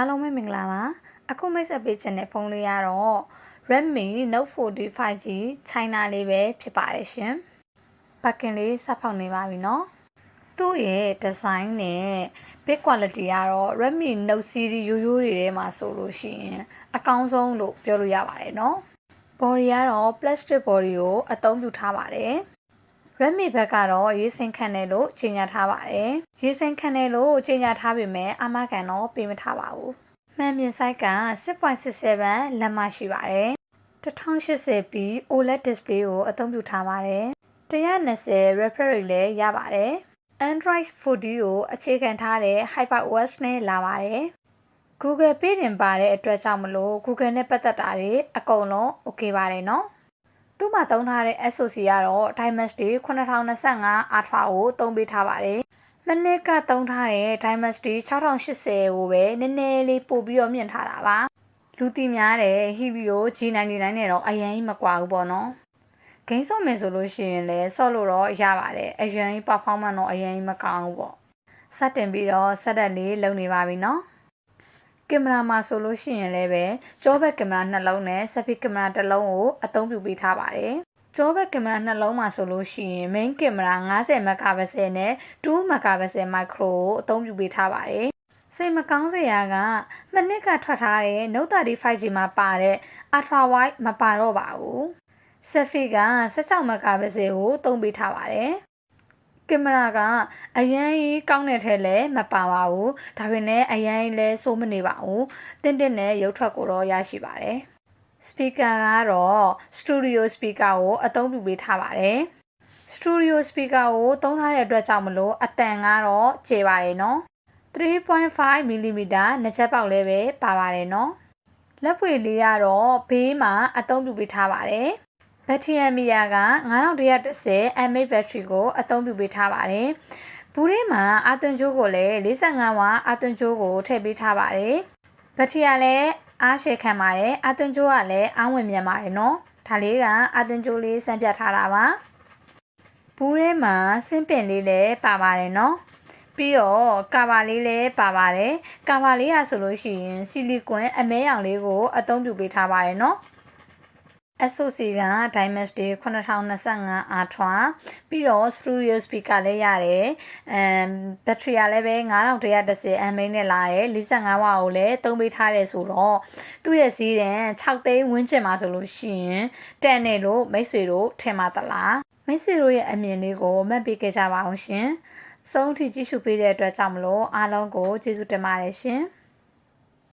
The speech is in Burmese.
အားလုံးပဲမင်္ဂလာပါအခုမိတ်ဆက်ပေးခြင်းတဲ့ဖုန်းလေးကတော့ Redmi Note 40 5G China လေးပဲဖြစ်ပါတယ်ရှင်ပက်ကင်လေးစဖောက်နေပါပြီเนาะသူ့ရဲ့ design နဲ့ big quality ကတော့ Redmi Note series ရိုးရိုးတွေထဲမှာဆိုလို့ရှိရင်အကောင်းဆုံးလို့ပြောလို့ရပါတယ်เนาะ body ကတော့ plastic body ကိုအသုံးပြုထားပါတယ်Redmi ဘက်ကတော့ရေးစိမ်ခန့်တယ်လို့ကြေညာထားပါတယ်။ရေးစိမ်ခန့်တယ်လို့ကြေညာထားပေမဲ့အာမခံတော့ပေးမထားပါဘူး။မှန်ပြင် size က 6.67 လက်မရှိပါတယ်။ 1080p OLED display ကိုအသုံးပြုထားပါတယ်။120 refresh rate လည်းရပါတယ်။ Android 14ကိုအခြေခံထားတဲ့ HyperOS နဲ့လာပါတယ်။ Google ပေးတင်ပါတဲ့အတွက်ကြောင့်မလို့ Google နဲ့ပတ်သက်တာတွေအကုန်လုံး okay ပါတယ်နော်။သူ့မှာသုံးထားတဲ့ SoC ကတော့ Dimensity 9025 Ultra ကိုသုံးပေးထားပါတယ်။မနစ်ကသုံးထားတဲ့ Dimensity 6080ကိုပဲနည်းနည်းလေးပို့ပြီးတော့မြင့်ထားတာပါ။လူသိများတဲ့ Helio G99 နဲ့တော့အရင်မကွာဘူးပေါ့နော်။ဂိမ်းဆော့မယ်ဆိုလို့ရှိရင်လည်းဆော့လို့တော့ရပါတယ်။အရင် performance တော့အရင်မကောင်းဘူးပေါ့။စတင်ပြီးတော့ဆက်တက်လေးလုံနေပါပြီနော်။ကင်မရာမှာဆိုလို့ရှိရင်လည်းပဲကြောဘက်ကင်မရာ2လုံးနဲ့ selfie ကင်မရာ1လုံးကိုအသုံးပြုပေးထားပါတယ်။ကြောဘက်ကင်မရာ2လုံးမှာဆိုလို့ရှိရင် main ကင်မရာ50 megapixel နဲ့2 megapixel micro ကိုအသုံးပြုပေးထားပါတယ်။စိတ်မကောင်းစရာကမနစ်ကထွက်ထားတဲ့ Note 30 5G မှာပါတဲ့ Ultra Wide မပါတော့ပါဘူး။ selfie က16 megapixel ကိုသုံးပေးထားပါတယ်။ကင်မရာကအရင်ကြီးကောင်းတဲ့ထဲလည်းမပါပါဘူးဒါပေမဲ့အရင်လည်းစိုးမနေပါဘူးတင်းနဲ့ရုပ်ထွက်ကိုတော့ရရှိပါတယ်စပီကာကတော့ Studio Speaker ကိုအသုံးပြုပေးထားပါတယ် Studio Speaker ကိုသုံးထားတဲ့အတွက်ကြောင့်မလို့အတန်ကတော့ကျယ်ပါတယ်နော် 3.5mm နှစ်ချက်ပေါက်လည်းပဲပါပါတယ်နော်လက်ဖွေလေးကတော့ဘေးမှာအသုံးပြုပေးထားပါတယ်ဘက်ထရီအမ်မီယာက9110 mAh ဘက်ထရီကိုအသုံးပြုပေးထားပါတယ်။ဘူးထဲမှာအာသွင်ကြိုးကိုလည်း45ဝါအာသွင်ကြိုးကိုထည့်ပေးထားပါတယ်။ဘက်ထရီကလည်းအားရှည်ခံပါတယ်။အာသွင်ကြိုးကလည်းအားဝင်မြန်ပါတယ်နော်။ဒါလေးကအာသွင်ကြိုးလေးစမ်းပြထားတာပါ။ဘူးထဲမှာစင်းပင်လေးလည်းပါပါတယ်နော်။ပြီးတော့ကာဗာလေးလည်းပါပါတယ်။ကာဗာလေးကဆိုလို့ရှိရင်ဆီလီကွန်အမဲရောင်လေးကိုအသုံးပြုပေးထားပါတယ်နော်။ SoC က Dimensity 9025 Ultra ပြီးတော့ Studio Speaker လည်းရတယ်ဘက်ထရီကလည်းပဲ9110 mAh နဲ့လာတယ်45ဝါကိုလည်းသုံးပေးထားတယ်ဆိုတော့သူ့ရဲ့ဈေးတန်း6သိန်းဝန်းကျင်မှာဆိုလို့ရှိရင်တန်တယ်လို့မိတ်ဆွေတို့ထင်ပါသလားမိတ်ဆွေတို့ရဲ့အမြင်လေးကိုမှတ်ပေးခဲ့ကြပါအောင်ရှင်ဆုံးထိကြည့်ရှုပေးတဲ့အတွက်ကြောင့်မလို့အားလုံးကိုကျေးဇူးတင်ပါတယ်ရှင်